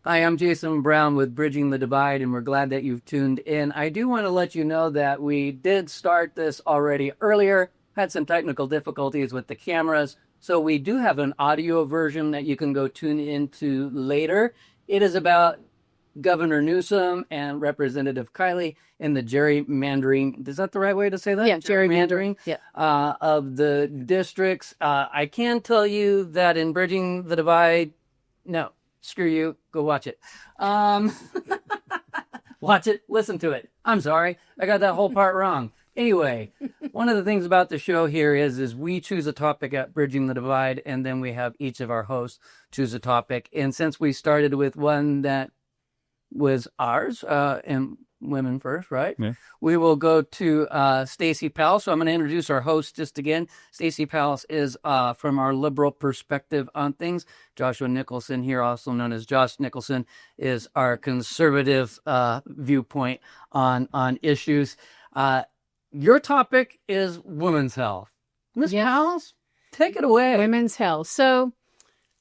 Hi, I'm Jason Brown with Bridging the Divide, and we're glad that you've tuned in. I do want to let you know that we did start this already earlier, had some technical difficulties with the cameras, so we do have an audio version that you can go tune into later. It is about Governor Newsom and Representative Kiley in the gerrymandering. Is that the right way to say that? Yeah, gerrymandering. Yeah. Of the districts. I can tell you that in Bridging the Divide, no, screw you. Go watch it. Watch it. Listen to it. I'm sorry. I got that whole part wrong. Anyway, one of the things about the show here is we choose a topic at Bridging the Divide, and then we have each of our hosts choose a topic. And since we started with one that was ours, and women first, right? Yeah. We will go to Stacey Powells. So I'm going to introduce our host just again. Stacey Powells is from our liberal perspective on things. Joshua Nicholson here, also known as Josh Nicholson, is our conservative viewpoint on issues. Your topic is women's health. Ms. Powells, take it away. Women's health. So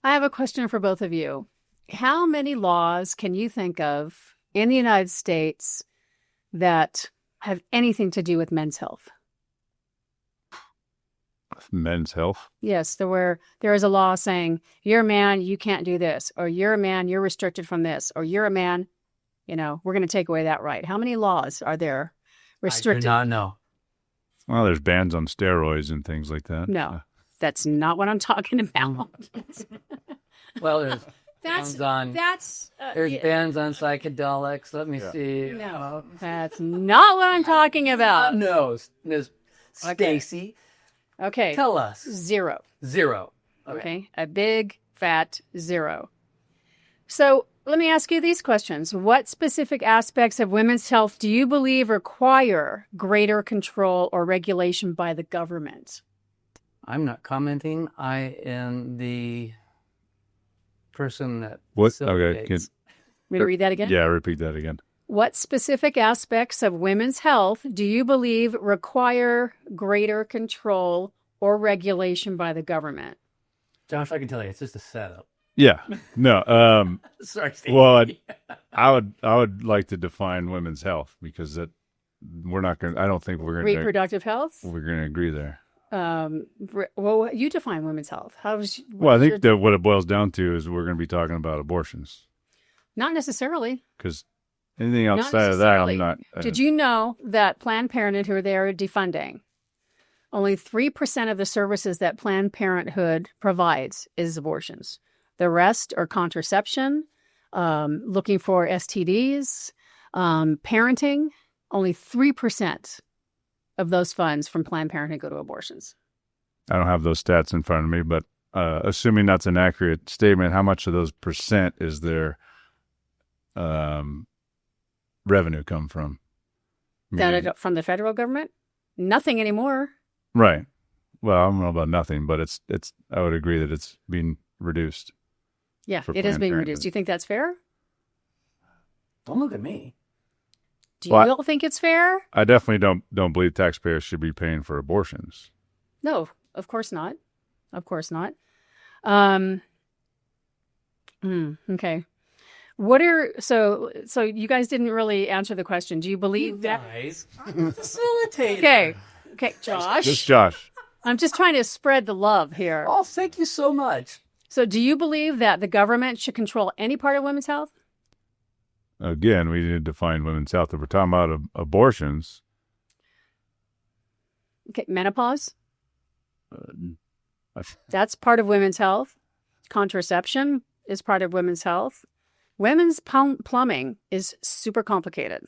I have a question for both of you. How many laws can you think of in the United States that have anything to do with men's health? Men's health? Yes, there is a law saying, you're a man, you can't do this, or you're a man, you're restricted from this, or you're a man, we're going to take away that right. How many laws are there restricted? I do not know. Well, there's bans on steroids and things like that. No, that's not what I'm talking about. Well, there's bans on psychedelics. Let me see. No, that's not what I'm talking about. No, Ms. Stacey. Okay. Tell us. Zero. Okay. A big, fat zero. So let me ask you these questions. What specific aspects of women's health do you believe require greater control or regulation by the government? I'm not commenting. I am the person that What? facilitates. Okay. Me to read that again? Yeah, repeat that again. What specific aspects of women's health do you believe require greater control or regulation by the government? Josh, I can tell you, it's just a setup. Yeah. No. Sorry, Steve. Well, I would like to define women's health because that we're not going. I don't think we're going to reproductive health. We're going to agree there. Well, you define women's health. Well, I think that what it boils down to is we're going to be talking about abortions. Not necessarily. Because anything outside of that, I'm not. Did you know that Planned Parenthood, who they're defunding, only 3% of the services that Planned Parenthood provides is abortions. The rest are contraception, looking for STDs, parenting. Only 3% of those funds from Planned Parenthood go to abortions. I don't have those stats in front of me, but assuming that's an accurate statement, how much of those percent is their revenue come from? From the federal government? Nothing anymore. Right. Well, I don't know about nothing, but it's. I would agree that it's being reduced. Yeah, it is being reduced. Do you think that's fair? Don't look at me. Do you all think it's fair? I definitely don't believe taxpayers should be paying for abortions. No, of course not. Of course not. Okay. So you guys didn't really answer the question. Do you believe that? Guys, facilitate. Okay, Josh. Just Josh. I'm just trying to spread the love here. Oh, thank you so much. So do you believe that the government should control any part of women's health? Again, we need to define women's health. If we're talking about abortions. Okay, menopause? That's part of women's health. Contraception is part of women's health. Women's plumbing is super complicated.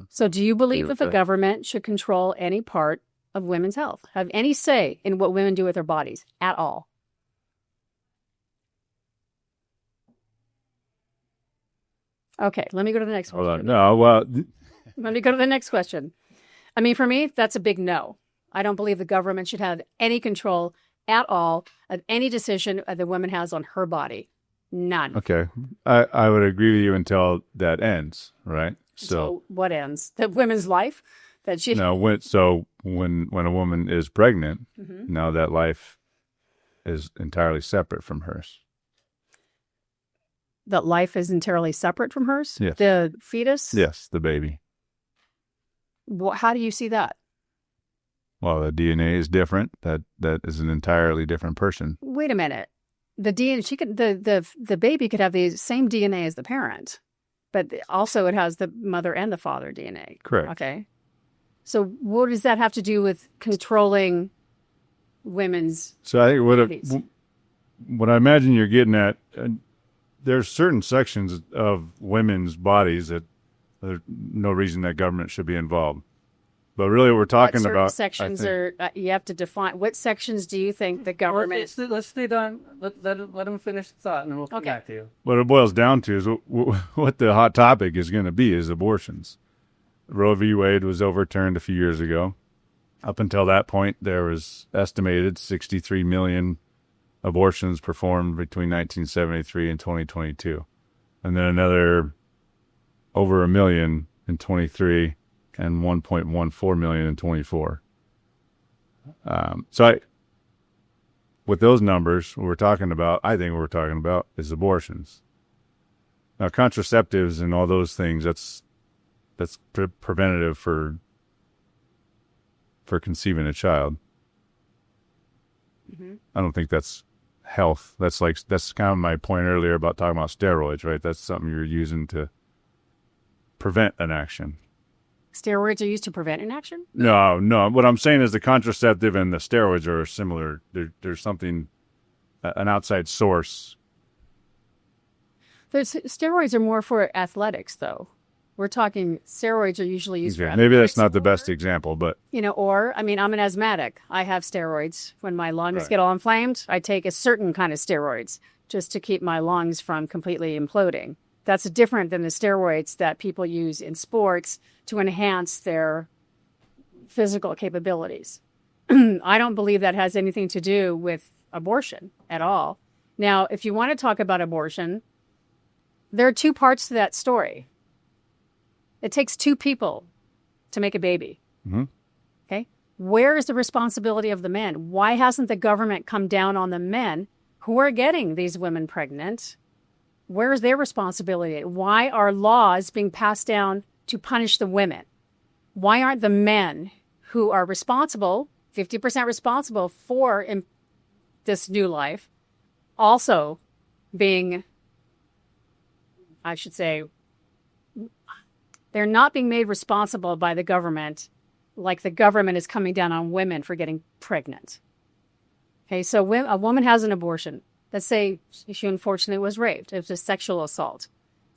So do you believe that the government should control any part of women's health? Have any say in what women do with their bodies at all? Okay, let me go to the next one. Hold on. No, well. Let me go to the next question. I mean, for me, that's a big no. I don't believe the government should have any control at all of any decision that the woman has on her body. None. Okay. I would agree with you until that ends, right? So what ends? The women's life? That she... No, when a woman is pregnant, now that life is entirely separate from hers. that life is entirely separate from hers? Yes. The fetus? Yes, the baby. How do you see that? Well, the DNA is different. That is an entirely different person. Wait a minute. The DNA, the baby could have the same DNA as the parent, but also it has the mother and the father DNA. Correct. Okay. So what does that have to do with controlling women's So I think bodies? what I imagine you're getting at, there's certain sections of women's bodies that there's no reason that government should be involved. But really what we're talking What certain about... sections are, you have to define, what sections do you think the government... Let's stay done. Let him finish the thought, and then we'll come back to you. What it boils down to is what the hot topic is going to be is abortions. Roe v. Wade was overturned a few years ago. Up until that point, there was estimated 63 million abortions performed between 1973 and 2022. And then another over a million in 23 and 1.14 million in 24. With those numbers, what I think what we're talking about is abortions. Now, contraceptives and all those things, that's preventative for conceiving a child. Mm-hmm. I don't think that's health. That's kind of my point earlier about talking about steroids, right? That's something you're using to prevent an action. Steroids are used to prevent an action? No. What I'm saying is the contraceptive and the steroids are similar. There's something, an outside source. Steroids are more for athletics, though. We're talking steroids are usually used for athletics. Maybe that's not the best example, but... I'm an asthmatic. I have steroids. When my lungs get all inflamed, I take a certain kind of steroids just to keep my lungs from completely imploding. That's different than the steroids that people use in sports to enhance their physical capabilities. I don't believe that has anything to do with abortion at all. Now, if you want to talk about abortion, there are two parts to that story. It takes two people to make a baby. Mm-hmm. Okay? Where is the responsibility of the men? Why hasn't the government come down on the men who are getting these women pregnant? Where is their responsibility? Why are laws being passed down to punish the women? Why aren't the men who are responsible, 50% responsible for this new life, also being, I should say, they're not being made responsible by the government like the government is coming down on women for getting pregnant. Okay, so a woman has an abortion. Let's say she unfortunately was raped. It was a sexual assault.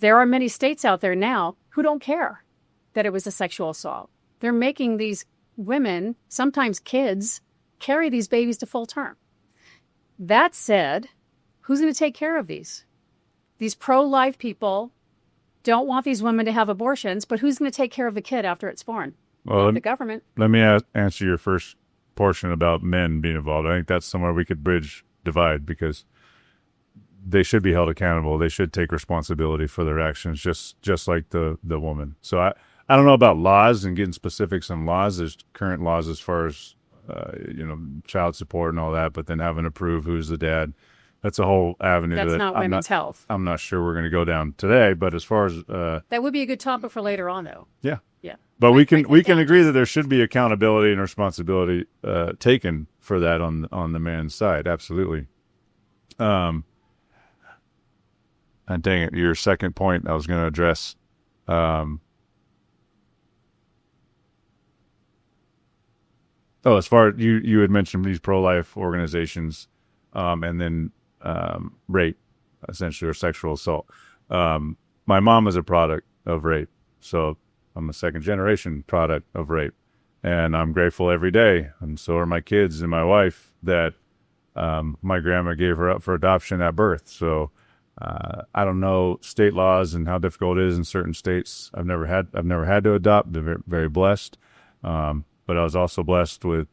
There are many states out there now who don't care that it was a sexual assault. They're making these women, sometimes kids, carry these babies to full term. That said, who's going to take care of these? These pro-life people don't want these women to have abortions, but who's going to take care of the kid after it's born? Well, the government. Let me answer your first portion about men being involved. I think that's somewhere we could bridge divide because they should be held accountable. They should take responsibility for their actions, just like the woman. So I don't know about laws and getting specifics on laws. There's current laws as far as child support and all that, but then having to prove who's the dad. That's a whole avenue. That's not women's health. I'm not sure we're going to go down today, but as far as that would be a good topic for later on, though. Yeah. But we can agree that there should be accountability and responsibility taken for that on the man's side. Absolutely. And dang it, your second point I was going to address. As far as you had mentioned these pro-life organizations, and then rape, essentially, or sexual assault. My mom is a product of rape, so I'm a second-generation product of rape, and I'm grateful every day, and so are my kids and my wife, that my grandma gave her up for adoption at birth. So I don't know state laws and how difficult it is in certain states. I've never had to adopt. Been very, very blessed, but I was also blessed with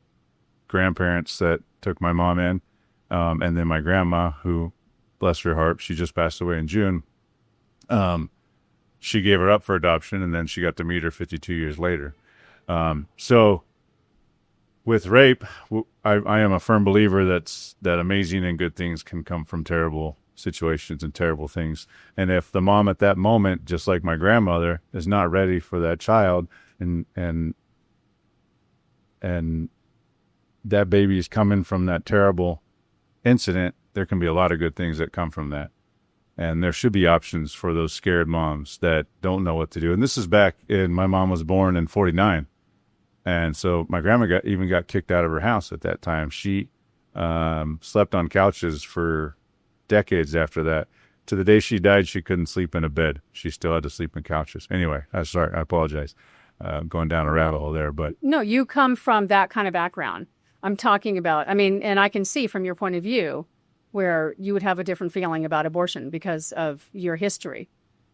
grandparents that took my mom in. And then my grandma, who, bless her heart, she just passed away in June. She gave her up for adoption, and then she got to meet her 52 years later. So with rape, I am a firm believer that amazing and good things can come from terrible situations and terrible things. And if the mom at that moment, just like my grandmother, is not ready for that child, and that baby is coming from that terrible incident, there can be a lot of good things that come from that. And there should be options for those scared moms that don't know what to do. And this is back in, my mom was born in 49. And so my grandma got kicked out of her house at that time. She slept on couches for decades after that. To the day she died, she couldn't sleep in a bed. She still had to sleep in couches. Anyway, I'm sorry. I apologize. Going down a rabbit hole there, but No, you come from that kind of background. I'm talking about, I mean, and I can see from your point of view where you would have a different feeling about abortion because of your history.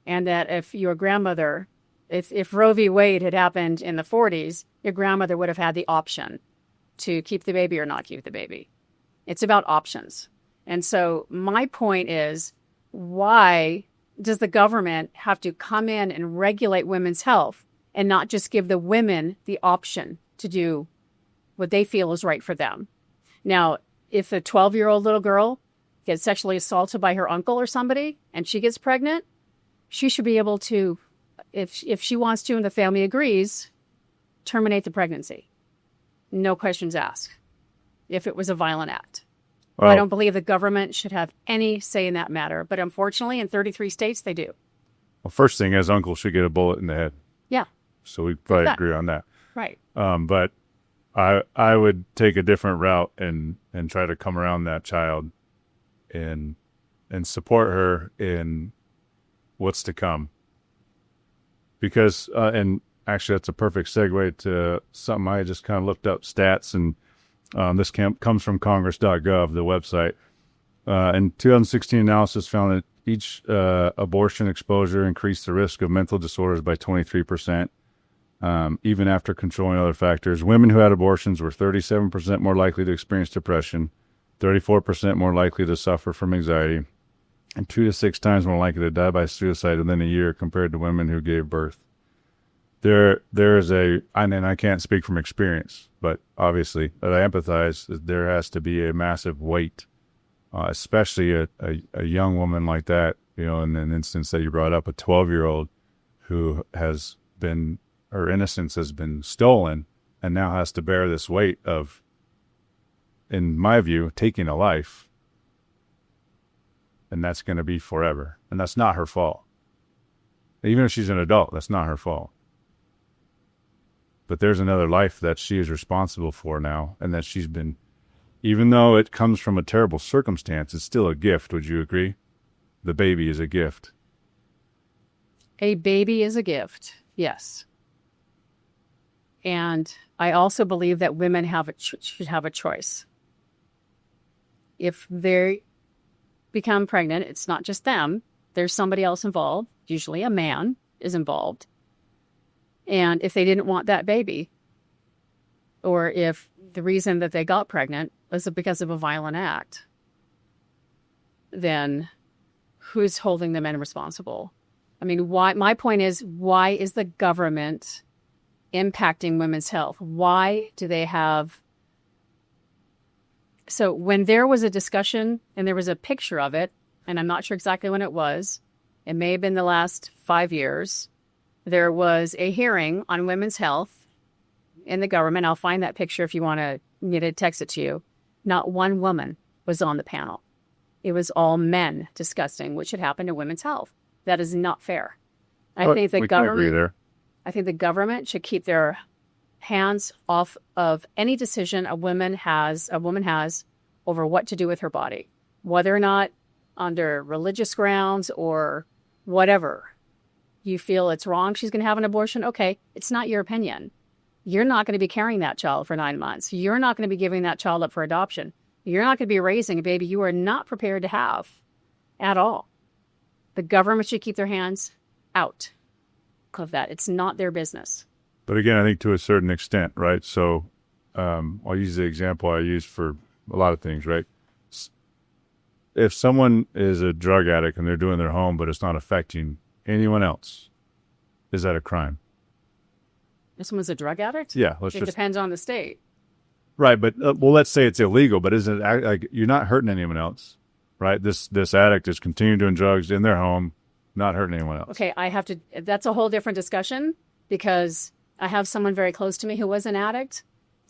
And that if your grandmother, if Roe v. Wade had happened in the 40s, your grandmother would have had the option to keep the baby or not keep the baby. It's about options. And so my point is, why does the government have to come in and regulate women's health and not just give the women the option to do what they feel is right for them? Now, if a 12-year-old little girl gets sexually assaulted by her uncle or somebody and she gets pregnant, she should be able to, if she wants to and the family agrees, terminate the pregnancy. No questions asked. If it was a violent act. Well, I don't believe the government should have any say in that matter. But unfortunately, in 33 states, they do. Well, first thing is, uncle should get a bullet in the head. Yeah. So we probably agree on that. Right. But I would take a different route and try to come around that child and support her in what's to come. Because, and actually that's a perfect segue to something I just kind of looked up stats, and this comes from congress.gov, the website. In 2016 analysis found that each abortion exposure increased the risk of mental disorders by 23%, even after controlling other factors. Women who had abortions were 37% more likely to experience depression, 34% more likely to suffer from anxiety, and 2 to 6 times more likely to die by suicide within a year compared to women who gave birth. There is and I can't speak from experience, but obviously that I empathize, there has to be a massive weight, especially a young woman like that, you know, in an instance that you brought up, a 12-year-old who has been, her innocence has been stolen and now has to bear this weight of, in my view, taking a life. And that's going to be forever. And that's not her fault. Even if she's an adult, that's not her fault. But there's another life that she is responsible for now, and that she's been, even though it comes from a terrible circumstance, it's still a gift. Would you agree? The baby is a gift. A baby is a gift, yes. And I also believe that women should have a choice. If they become pregnant, it's not just them. There's somebody else involved. Usually a man is involved. And if they didn't want that baby, or if the reason that they got pregnant was because of a violent act, then who's holding the men responsible? I mean, my point is, why is the government impacting women's health? Why do they have... So when there was a discussion and there was a picture of it, and I'm not sure exactly when it was, it may have been the last 5 years, there was a hearing on women's health in the government. I'll find that picture if you want me to text it to you. Not one woman was on the panel. It was all men discussing what should happen to women's health. That is not fair. I think the government should keep their hands off of any decision a woman has over what to do with her body, whether or not under religious grounds or whatever. You feel it's wrong, she's going to have an abortion. Okay, it's not your opinion. You're not going to be carrying that child for 9 months. You're not going to be giving that child up for adoption. You're not going to be raising a baby you are not prepared to have at all. The government should keep their hands out of that. It's not their business. But again, I think to a certain extent, right? So I'll use the example I use for a lot of things, right? If someone is a drug addict and they're doing their home, but it's not affecting anyone else, is that a crime? If someone's a drug addict? Yeah. It depends on the state. Right, but well, let's say it's illegal, but isn't it like you're not hurting anyone else? right? This addict is continuing doing drugs in their home, not hurting anyone else. Okay, that's a whole different discussion because I have someone very close to me who was an addict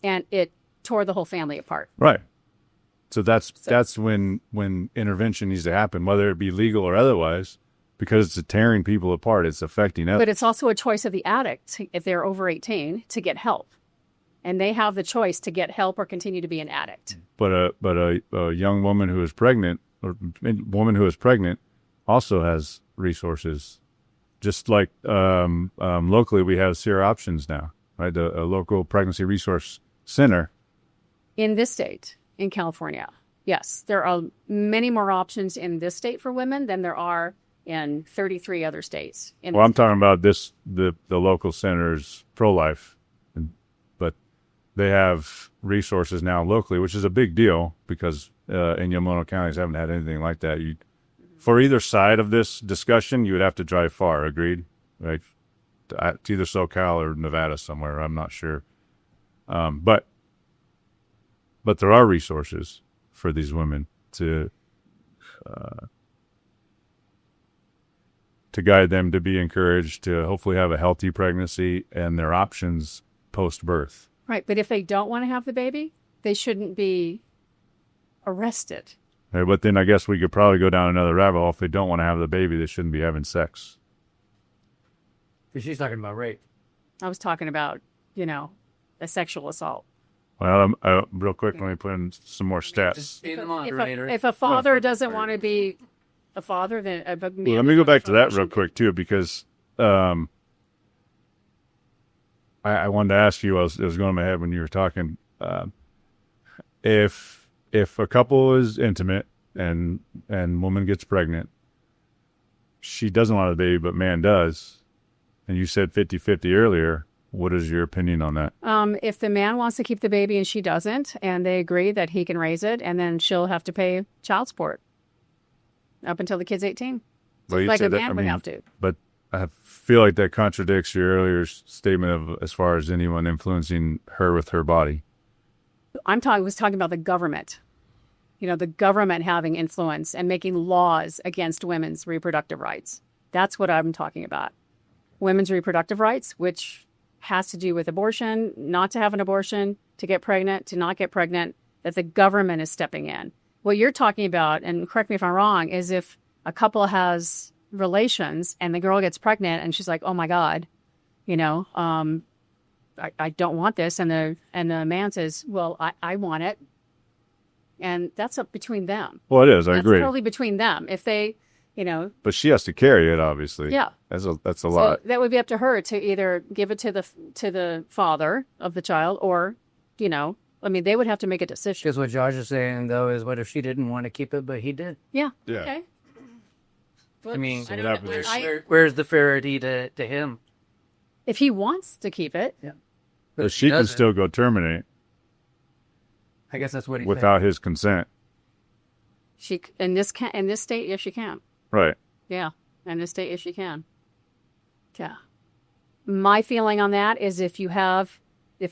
and it tore the whole family apart. Right. So that's when intervention needs to happen, whether it be legal or otherwise, because it's tearing people apart. It's affecting others. But it's also a choice of the addict, if they're over 18, to get help. And they have the choice to get help or continue to be an addict. But a young woman who is pregnant, or a woman who is pregnant, also has resources. Just like locally, we have SEER options now, right? A local pregnancy resource center. In this state, in California, yes, there are many more options in this state for women than there are in 33 other states. Well, I'm talking about the local centers pro-life, but they have resources now locally, which is a big deal because in Yamona counties haven't had anything like that. For either side of this discussion, you would have to drive far. Agreed, right? It's either SoCal or Nevada somewhere. I'm not sure, but there are resources for these women to guide them, to be encouraged, to hopefully have a healthy pregnancy and their options post-birth. Right, but if they don't want to have the baby, they shouldn't be arrested. Right, but then I guess we could probably go down another rabbit hole. If they don't want to have the baby, they shouldn't be having sex. Because she's talking about rape. I was talking about, a sexual assault. Well, real quick, let me put in some more stats. Just be the moderator. If a father doesn't want to be a father, then let me go back to that real quick too, because I wanted to ask you. It was going in my head when you were talking. If a couple is intimate and woman gets pregnant, she doesn't want the baby, but man does, and you said 50-50 earlier. What is your opinion on that? If the man wants to keep the baby and she doesn't, and they agree that he can raise it, and then she'll have to pay child support up until the kid's 18. Well, like a man would have to. But I feel like that contradicts your earlier statement of as far as anyone influencing her with her body. Was talking about the government. The government having influence and making laws against women's reproductive rights. That's what I'm talking about. Women's reproductive rights, which has to do with abortion, not to have an abortion, to get pregnant, to not get pregnant, that the government is stepping in. What you're talking about, and correct me if I'm wrong, is if a couple has relations and the girl gets pregnant and she's like, oh my God, I don't want this. And the man says, well, I want it. And that's up between them. Well, it is. I agree. It's totally between them. If they, But she has to carry it, obviously. Yeah. That's a lot. So that would be up to her to either give it to the father of the child or, they would have to make a decision. Because what Josh is saying, though, is what if she didn't want to keep it, but he did? Yeah. Yeah. Okay. Well, I mean, where's the fairity to him? if he wants to keep it. Yeah. But she can still go terminate I guess that's what he without his consent. She in this state, yes, she can. Right. Yeah, in this state, yes, she can. Yeah. My feeling on that is if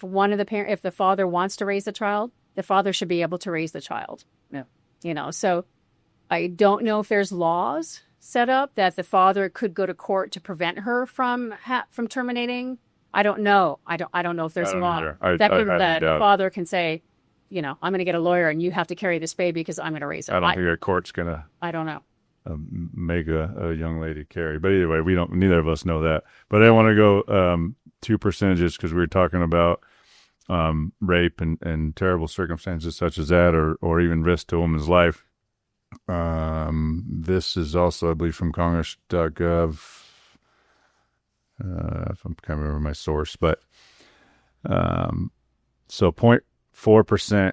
one of the parent, if the father wants to raise the child, the father should be able to raise the child. Yeah. So I don't know if there's laws set up that the father could go to court to prevent her from terminating. I don't know. I don't know if there's a law that father can say, I'm going to get a lawyer and you have to carry this baby because I'm going to raise it. I don't think a court's going to. I don't know. Make a young lady carry. But either way, neither of us know that. But I want to go 2 percentages because we were talking about rape and terrible circumstances such as that, or even risk to a woman's life. This is also, I believe, from Congress.gov. I can't remember my source, but so 0.4%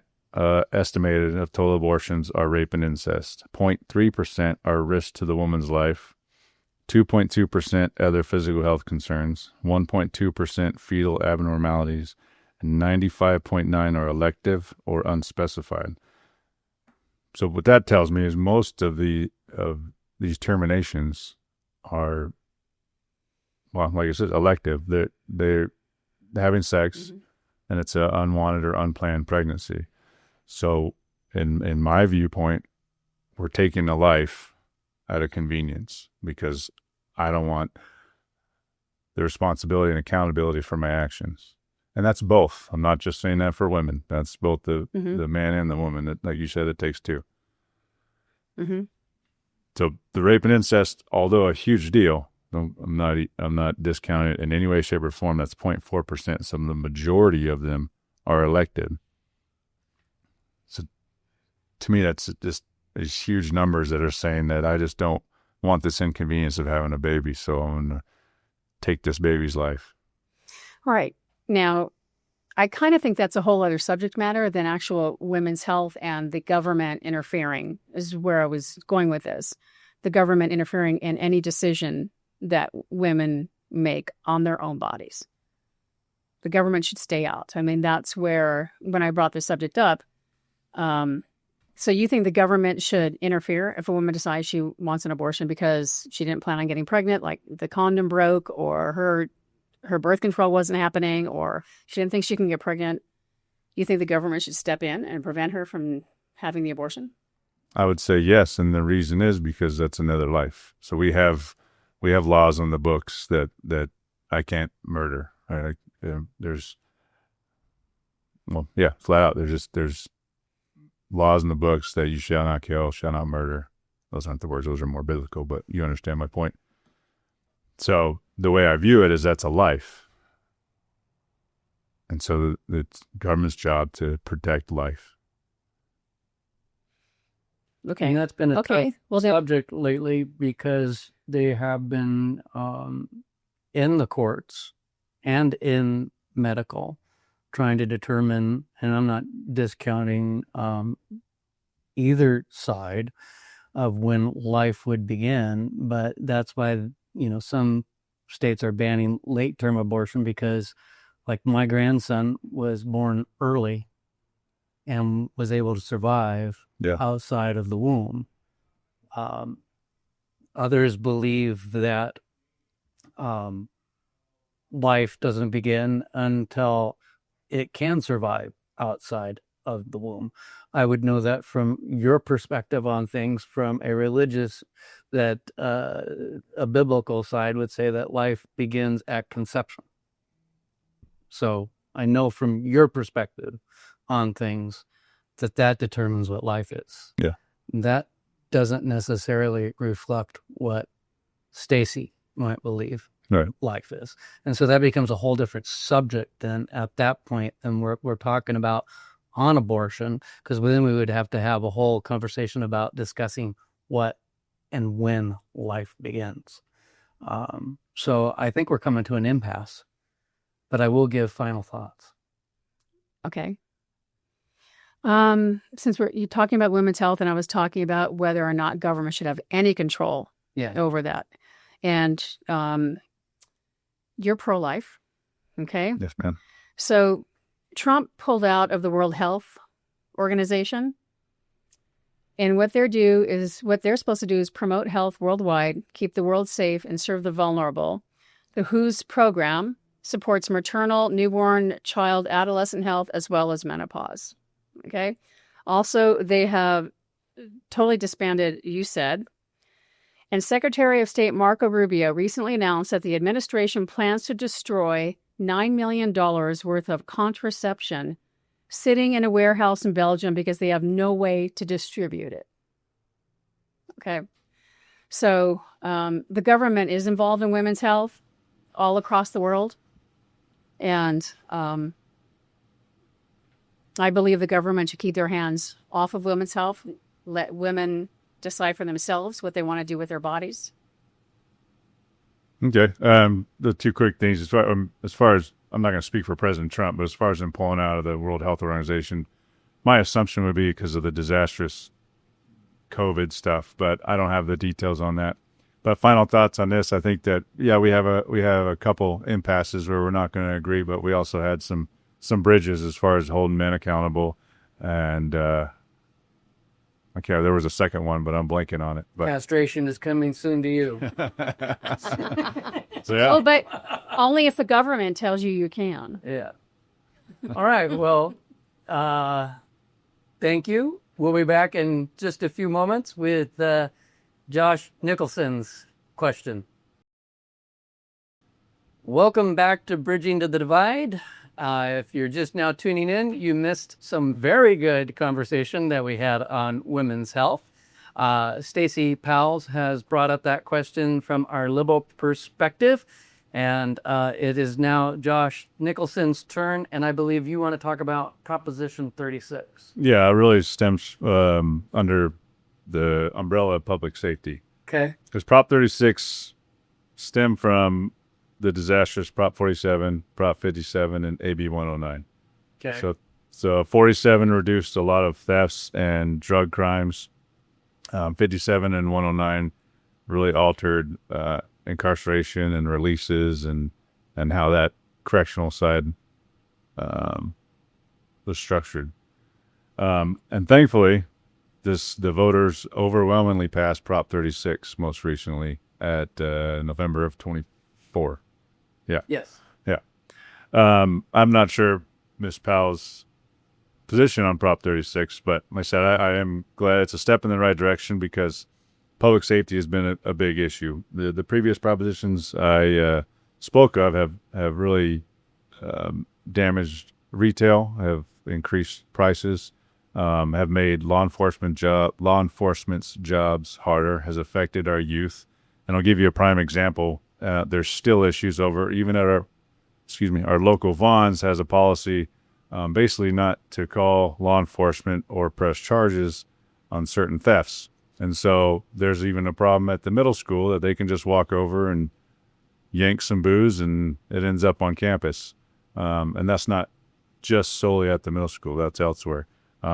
estimated of total abortions are rape and incest. 0.3% are risk to the woman's life. 2.2% other physical health concerns. 1.2% fetal abnormalities. And 95.9% are elective or unspecified. So what that tells me is most of these terminations are, well, like I said, elective. They're having sex, and it's an unwanted or unplanned pregnancy. So in my viewpoint, we're taking a life out of convenience because I don't want the responsibility and accountability for my actions. And that's both. I'm not just saying that for women. That's both the man and the woman. That, like you said, it takes two. Mm-hmm. So the rape and incest, although a huge deal, I'm not discounting it in any way, shape, or form. That's 0.4%. Some of the majority of them are elected. So to me, that's just these huge numbers that are saying that I just don't want this inconvenience of having a baby, so I'm going to take this baby's life. Right. Now, I kind of think that's a whole other subject matter than actual women's health and the government interfering, is where I was going with this. The government interfering in any decision that women make on their own bodies. The government should stay out. I mean, that's where, when I brought this subject up, so you think the government should interfere if a woman decides she wants an abortion because she didn't plan on getting pregnant, like the condom broke or her birth control wasn't happening or she didn't think she can get pregnant? You think the government should step in and prevent her from having the abortion? I would say yes, and the reason is because that's another life. So we have laws on the books that I can't murder. Right? Flat out. There's laws in the books that you shall not kill, shall not murder. Those aren't the words; those are more biblical. But you understand my point. So the way I view it is that's a life, and so it's government's job to protect life. Okay, And that's been a tough subject lately because they have been in the courts and in medical trying to determine, and I'm not discounting either side of when life would begin, but that's why, some states are banning late-term abortion because, like, my grandson was born early and was able to survive outside of the womb. Others believe that life doesn't begin until it can survive outside of the womb. I would know that from your perspective on things, from a religious, that a biblical side would say that life begins at conception. So I know from your perspective on things that determines what life is. Yeah. That doesn't necessarily reflect what Stacey might believe life is. And so that becomes a whole different subject then at that point than we're talking about on abortion, because then we would have to have a whole conversation about discussing what and when life begins. So I think we're coming to an impasse, but I will give final thoughts. Okay. Since you're talking about women's health, and I was talking about whether or not government should have any control over that. And you're pro-life, okay? Yes, ma'am. So Trump pulled out of the World Health Organization, and what they're supposed to do is promote health worldwide, keep the world safe, and serve the vulnerable. The WHO's program supports maternal, newborn, child, adolescent health, as well as menopause. Okay. Also, they have totally disbanded USAID. And Secretary of State Marco Rubio recently announced that the administration plans to destroy $9 million worth of contraception sitting in a warehouse in Belgium because they have no way to distribute it. Okay. So the government is involved in women's health all across the world. And I believe the government should keep their hands off of women's health, let women decide for themselves what they want to do with their bodies. Okay. The two quick things, as far as, I'm not going to speak for President Trump, but as far as him pulling out of the World Health Organization, my assumption would be because of the disastrous COVID stuff, but I don't have the details on that. But final thoughts on this, I think that, we have a couple impasses where we're not going to agree, but we also had some bridges as far as holding men accountable. And there was a second one, but I'm blanking on it. But castration is coming soon to you. So, yeah. Oh, but only if the government tells you can. Yeah. All right. Well, thank you. We'll be back in just a few moments with Josh Nicholson's question. Welcome back to Bridging to the Divide. If you're just now tuning in, you missed some very good conversation that we had on women's health. Stacey Powells has brought up that question from our liberal perspective, and it is now Josh Nicholson's turn, and I believe you want to talk about Proposition 36. Yeah, it really stems under the umbrella of public safety. Okay. Because Prop 36 stemmed from the disastrous Prop 47, Prop 57, and AB 109. Okay. So 47 reduced a lot of thefts and drug crimes. 57 and 109 really altered incarceration and releases and how that correctional side was structured. And thankfully, the voters overwhelmingly passed Prop 36 most recently at November of 24. Yeah. Yes. Yeah. I'm not sure Ms. Powell's position on Prop 36, but like I said, I am glad it's a step in the right direction because public safety has been a big issue. The previous propositions I spoke of have really damaged retail, have increased prices, have made law enforcement's jobs harder, has affected our youth. And I'll give you a prime example. There's still issues over, even at our local Vaughn's has a policy basically not to call law enforcement or press charges on certain thefts. And so there's even a problem at the middle school that they can just walk over and yank some booze and it ends up on campus. And that's not just solely at the middle school, that's elsewhere.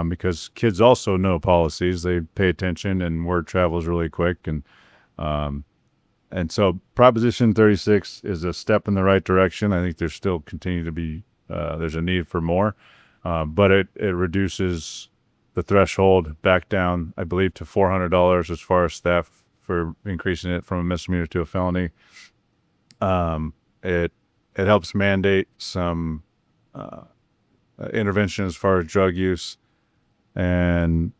Because kids also know policies, they pay attention and word travels really quick. And so Proposition 36 is a step in the right direction. I think there's still continue to be, there's a need for more, but it reduces the threshold back down, I believe, to $400 as far as theft for increasing it from a misdemeanor to a felony. It helps mandate some intervention as far as drug use and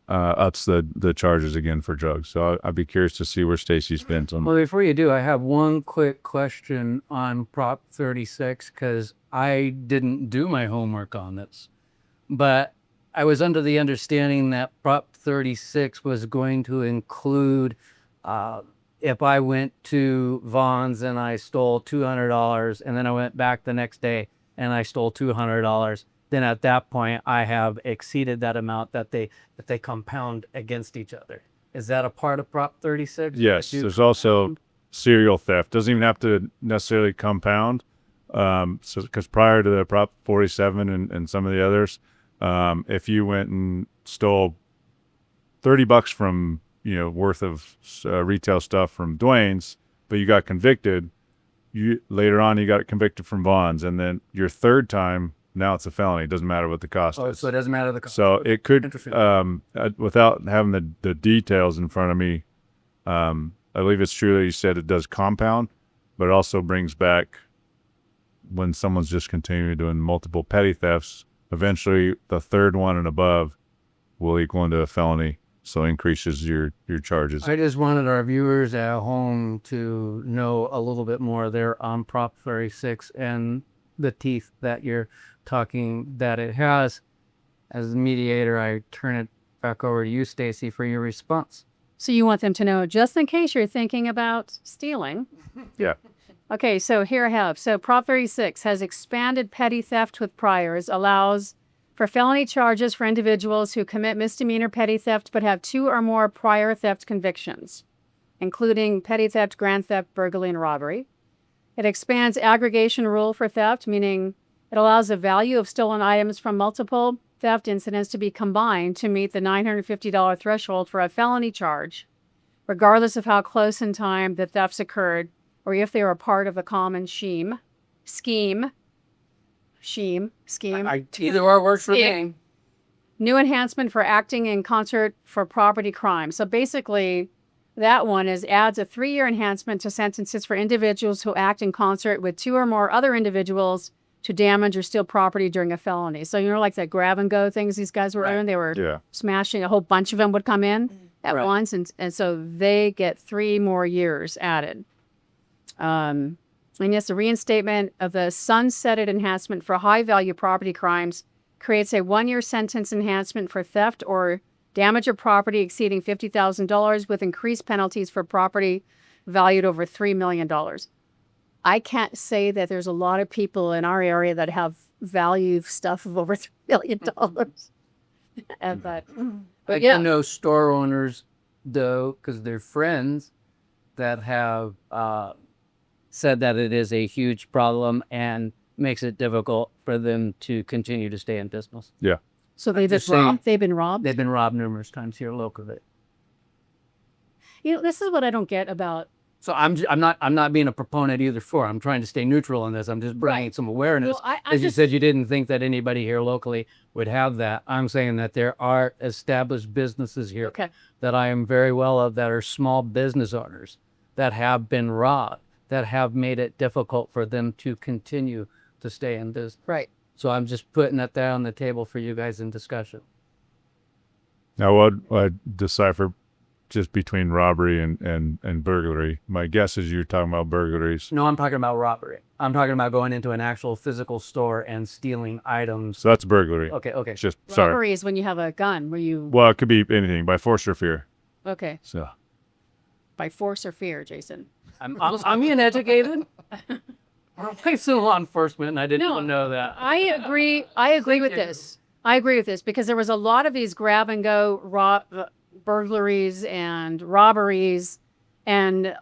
ups the charges again for drugs. So I'd be curious to see where Stacey's been on. Well, before you do, I have one quick question on Prop 36 because I didn't do my homework on this. But I was under the understanding that Prop 36 was going to include if I went to Vaughn's and I stole $200 and then I went back the next day and I stole $200, then at that point I have exceeded that amount that they compound against each other. Is that a part of Prop 36? Yes, there's also serial theft. Doesn't even have to necessarily compound. So because prior to the Prop 47 and some of the others, if you went and stole $30 from worth of retail stuff from Dwayne's, but you got convicted, later on you got convicted from Vaughn's, and then your third time, now it's a felony. It doesn't matter what the cost is. So it doesn't matter the cost. So it could, without having the details in front of me, I believe it's true that you said it does compound, but it also brings back when someone's just continuing doing multiple petty thefts, eventually the third one and above will equal into a felony. So increases your charges. I just wanted our viewers at home to know a little bit more there on Prop 36 and the teeth that you're talking that it has. As the mediator, I turn it back over to you, Stacey, for your response. So you want them to know, just in case you're thinking about stealing. Yeah. Okay, so here I have. So Prop 36 has expanded petty theft with priors, allows for felony charges for individuals who commit misdemeanor petty theft but have 2 or more prior theft convictions, including petty theft, grand theft, burglary, and robbery. It expands aggregation rule for theft, meaning it allows the value of stolen items from multiple theft incidents to be combined to meet the $950 threshold for a felony charge, regardless of how close in time the thefts occurred or if they were part of a common scheme. Either or works for me. New enhancement for acting in concert for property crime. So basically, that one adds a 3-year enhancement to sentences for individuals who act in concert with 2 or more other individuals to damage or steal property during a felony. So, like that grab and go things these guys were doing? They were smashing, a whole bunch of them would come in at once. And so they get 3 more years added. And yes, the reinstatement of the sunsetted enhancement for high-value property crimes creates a 1-year sentence enhancement for theft or damage of property exceeding $50,000 with increased penalties for property valued over $3 million. I can't say that there's a lot of people in our area that have value stuff of over $3 million. But I know store owners, though, because they're friends, that have said that it is a huge problem and makes it difficult for them to continue to stay in business. Yeah. So they've been robbed? They've been robbed? They've been robbed numerous times here locally. This is what I don't get about. So I'm not being a proponent either for. I'm trying to stay neutral on this. I'm just bringing some awareness. Well, As you said, you didn't think that anybody here locally would have that. I'm saying that there are established businesses here that I am very well of that are small business owners that have been robbed, that have made it difficult for them to continue to stay in business. Right. So I'm just putting that there on the table for you guys in discussion. Now, what I decipher just between robbery and burglary. My guess is you're talking about burglaries. No, I'm talking about robbery. I'm talking about going into an actual physical store and stealing items. So that's burglary. Okay. It's just sorry. Robbery is when you have a gun, where you. Well, it could be anything by force or fear. Okay. So. By force or fear, Jason. I'm being educated. I'm still law enforcement, and I didn't even know that. I agree with this. I agree with this because there was a lot of these grab and go burglaries and robberies and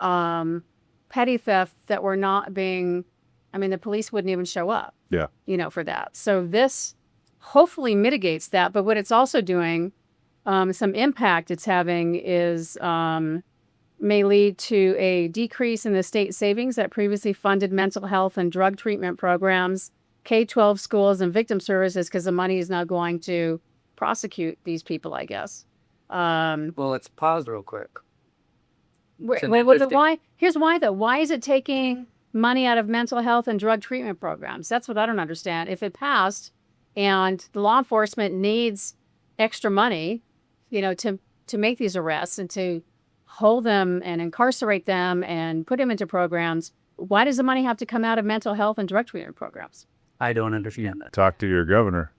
petty theft that were not being. I mean, the police wouldn't even show up. Yeah. For that. So this hopefully mitigates that. But what it's also doing, some impact it's having is. May lead to a decrease in the state savings that previously funded mental health and drug treatment programs, K-12 schools, and victim services, because the money is now going to prosecute these people, I guess. Well, let's pause real quick. Why? Here's why, though. Why is it taking money out of mental health and drug treatment programs? That's what I don't understand. If it passed and the law enforcement needs extra money, to make these arrests and to hold them and incarcerate them and put them into programs, why does the money have to come out of mental health and drug treatment programs? I don't understand that. Talk to your governor.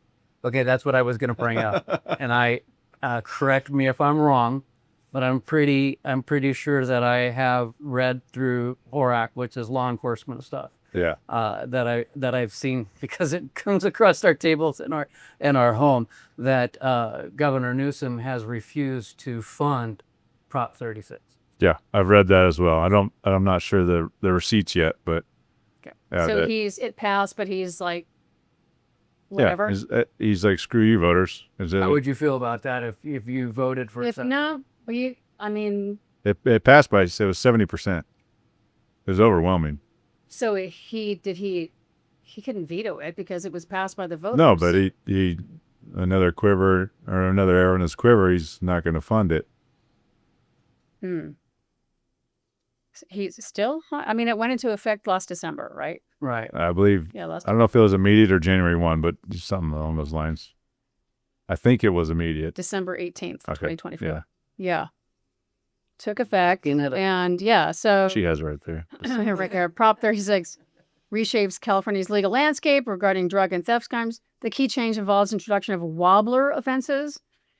Okay, that's what I was going to bring up. And I correct me if I'm wrong, but I'm pretty sure that I have read through HORAC, which is law enforcement stuff. Yeah. That I've seen, because it comes across our tables in our home, that Governor Newsom has refused to fund Prop 36. Yeah, I've read that as well. I'm not sure the receipts yet, but so it passed, but he's like, whatever. Yeah, he's like, screw you, voters. How would you feel about that if you voted for it? No, it passed by, it was 70%. It was overwhelming. So he couldn't veto it because it was passed by the voters. No, but he another quiver or another arrow in his quiver, he's not going to fund it. He's still. It went into effect last December, right? Right. I believe. Yeah, I don't know if it was immediate or January 1, but something along those lines. I think it was immediate. December 18th, 2024. Yeah. Took effect, and so she has it right there. Right there. Prop 36 reshapes California's legal landscape regarding drug and theft crimes. The key change involves introduction of wobbler offenses,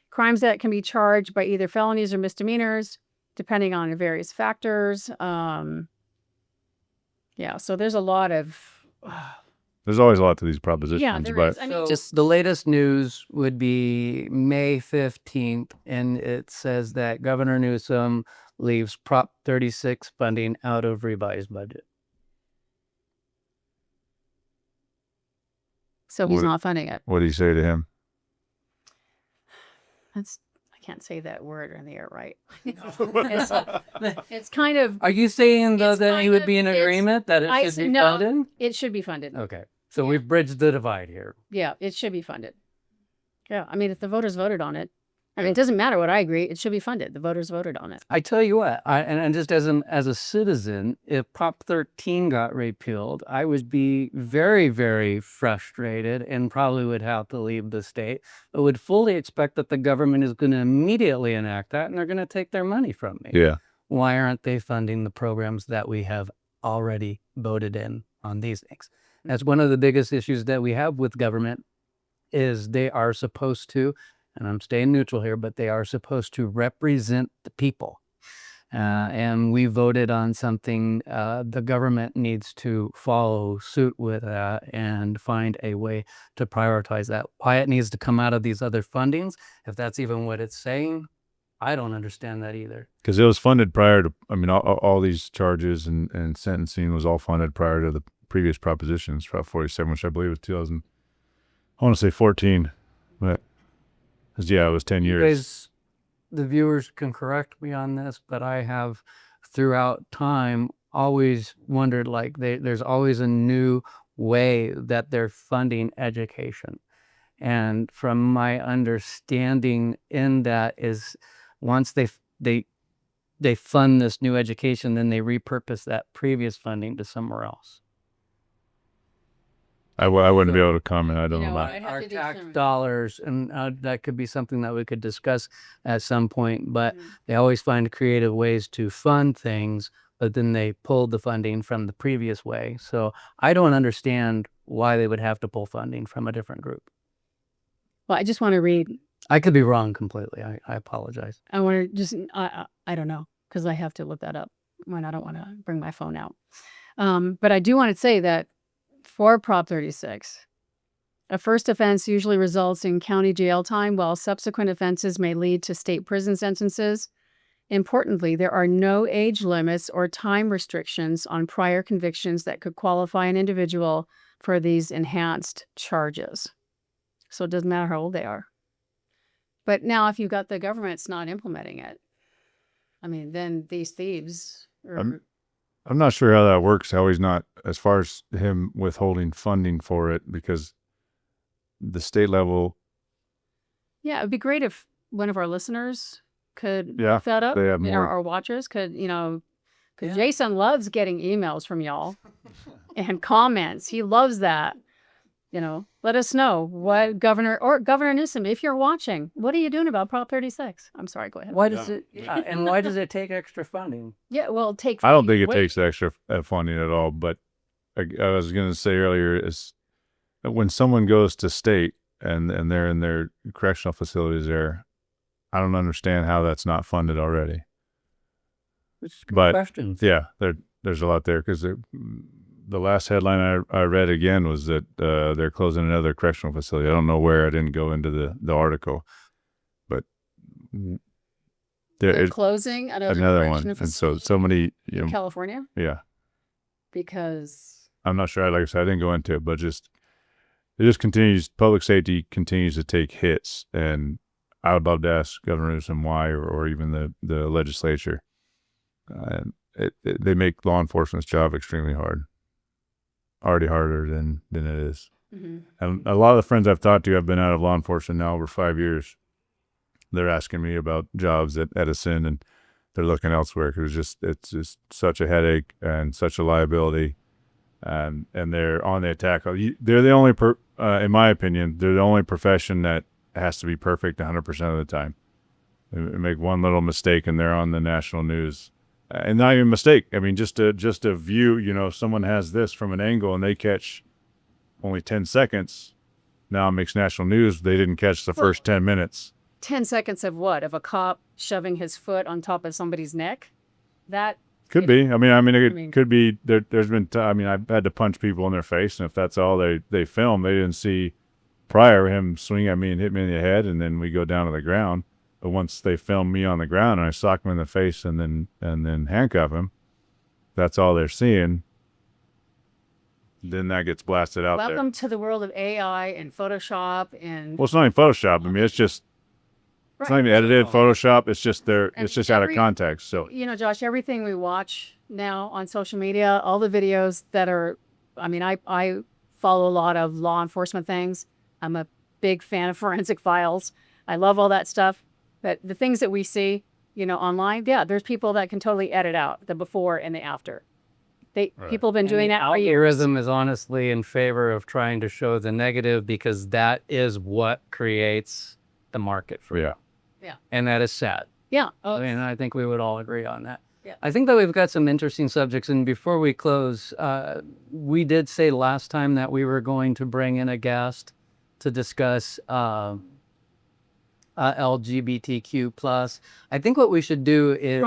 crimes that can be charged by either felonies or misdemeanors, depending on various factors. So there's a lot of. There's always a lot to these propositions. Yeah, there is. Just the latest news would be May 15th, and it says that Governor Newsom leaves Prop 36 funding out of revised budget. So he's not funding it. What did he say to him? I can't say that word in the air, right? It's kind of. Are you saying though that he would be in agreement that it should be funded? It should be funded. Okay, so we've bridged the divide here. Yeah, it should be funded. Yeah, if the voters voted on it, I mean, it doesn't matter what I agree. It should be funded. The voters voted on it. I tell you what, and just as a citizen, if Prop 13 got repealed, I would be very, very frustrated and probably would have to leave the state. I would fully expect that the government is going to immediately enact that, and they're going to take their money from me. Yeah. Why aren't they funding the programs that we have already voted in on these things? That's one of the biggest issues that we have with government is they are supposed to, and I'm staying neutral here, but they are supposed to represent the people. And we voted on something, the government needs to follow suit with that and find a way to prioritize that. Why it needs to come out of these other fundings, if that's even what it's saying, I don't understand that either. Because it was funded prior to, I mean, all these charges and sentencing was all funded prior to the previous propositions, Prop 47, which I believe was 2000, I want to say 14, but yeah, it was 10 years. You guys, the viewers can correct me on this, but I have throughout time always wondered, like, there's always a new way that they're funding education. And from my understanding in that is once they fund this new education, then they repurpose that previous funding to somewhere else. I wouldn't be able to comment. I don't know what? about it. Our tax dollars, and that could be something that we could discuss at some point, but they always find creative ways to fund things, but then they pull the funding from the previous way. So I don't understand why they would have to pull funding from a different group. Well, I just want to read. I could be wrong completely. I apologize. I want to just, I don't know, because I have to look that up when I don't want to bring my phone out. But I do want to say that for Prop 36, a first offense usually results in county jail time, while subsequent offenses may lead to state prison sentences. Importantly, there are no age limits or time restrictions on prior convictions that could qualify an individual for these enhanced charges. So it doesn't matter how old they are. But now if you've got the government's not implementing it, I mean, then these thieves are... I'm not sure how that works, how he's not, as far as him withholding funding for it, because the state level... Yeah, it'd be great if one of our listeners could Yeah, look that up. they have more. Our watchers could, because Jason loves getting emails from y'all and comments. He loves that. Let us know what Governor Newsom, if you're watching, what are you doing about Prop 36? I'm sorry, go ahead. Why does and why does it take extra funding? Yeah, well, I don't think it takes extra funding at all, but I was going to say earlier is when someone goes to state and they're in their correctional facilities there, I don't understand how that's not funded already. It's a good question. Yeah, there's a lot there because the last headline I read again was that they're closing another correctional facility. I don't know where. I didn't go into the article, but they're closing another one. And so many, in California. Yeah, because I'm not sure. Like I said, I didn't go into it, but it just continues. Public safety continues to take hits, and I would love to ask Governor Newsom why, or even the legislature. They make law enforcement's job extremely hard. Already harder than it is. Mm-hmm. And a lot of the friends I've talked to have been out of law enforcement now over 5 years. They're asking me about jobs at Edison, and they're looking elsewhere because it's just such a headache and such a liability, and they're on the attack. They're the only, in my opinion, they're the only profession that has to be perfect 100% of the time. They make one little mistake and they're on the national news. And not even a mistake. I mean, just a view, someone has this from an angle and they catch only 10 seconds. Now it makes national news. They didn't catch the first 10 minutes. 10 seconds of what? Of a cop shoving his foot on top of somebody's neck? That could be. I mean, it could be. There's been. I've had to punch people in their face, and if that's all they film, they didn't see prior him swing at me and hit me in the head, and then we go down to the ground. But once they film me on the ground and I sock him in the face and then handcuff him, that's all they're seeing. Then that gets blasted out there. Welcome to the world of AI and Photoshop and... Well, it's not even Photoshop. I mean, it's just... Right. It's not even edited Photoshop. It's just it's just out of context. So Josh, everything we watch now on social media, all the videos that are... I follow a lot of law enforcement things. I'm a big fan of Forensic Files. I love all that stuff. But the things that we see, online, yeah, there's people that can totally edit out the before and the after. People have been doing that for years. Algorithm is honestly in favor of trying to show the negative because that is what creates the market for Yeah. Yeah. and that is sad. Yeah. I mean, I think we would all agree on that. Yeah. I think that we've got some interesting subjects. And before we close, we did say last time that we were going to bring in a guest to discuss LGBTQ plus. I think what we should do is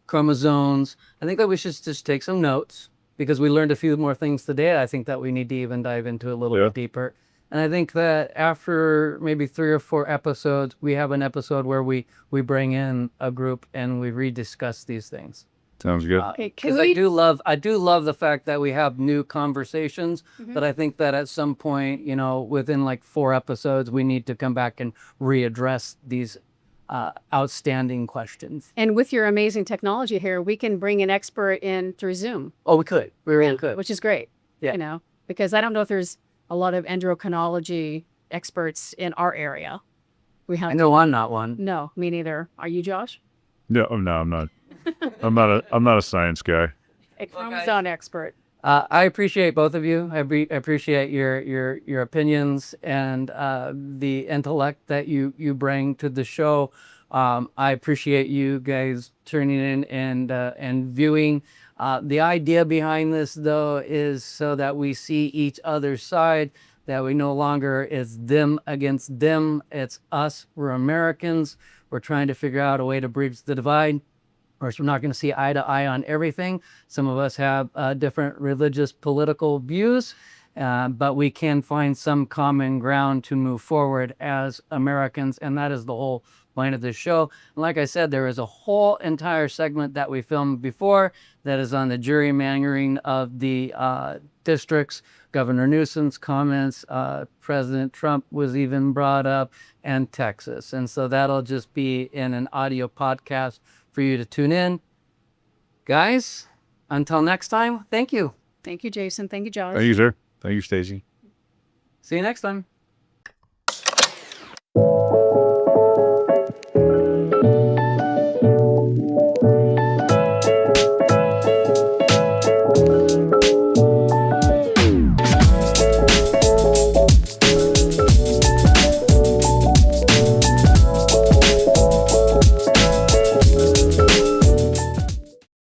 chromosomes. I think that we should just take some notes because we learned a few more things today. I think that we need to even dive into a little bit deeper. And I think that after maybe 3 or 4 episodes, we have an episode where we bring in a group and we rediscuss these things. Sounds good. Because I do love the fact that we have new conversations, but I think that at some point, within like 4 episodes, we need to come back and readdress these outstanding questions. And with your amazing technology here, we can bring an expert in through Zoom. Oh, we could. We really could. Which is great. Yeah. Because I don't know if there's a lot of endocrinology experts in our area. I know I'm not one. No, me neither. Are you, Josh? No, I'm not. I'm not a science guy. A chromosome expert. I appreciate both of you. I appreciate your opinions and the intellect that you bring to the show. I appreciate you guys tuning in and viewing. The idea behind this, though, is so that we see each other's side, that we no longer is them against them. It's us. We're Americans. We're trying to figure out a way to bridge the divide. Of course, we're not going to see eye to eye on everything. Some of us have different religious, political views, but we can find some common ground to move forward as Americans, and that is the whole point of this show. And like I said, there is a whole entire segment that we filmed before that is on the gerrymandering of the districts, Governor Newsom's comments, President Trump was even brought up, and Texas. And so that'll just be in an audio podcast for you to tune in. Guys, until next time, thank you. Thank you, Jason. Thank you, Josh. Thank you, sir. Thank you, Stacey. See you next time.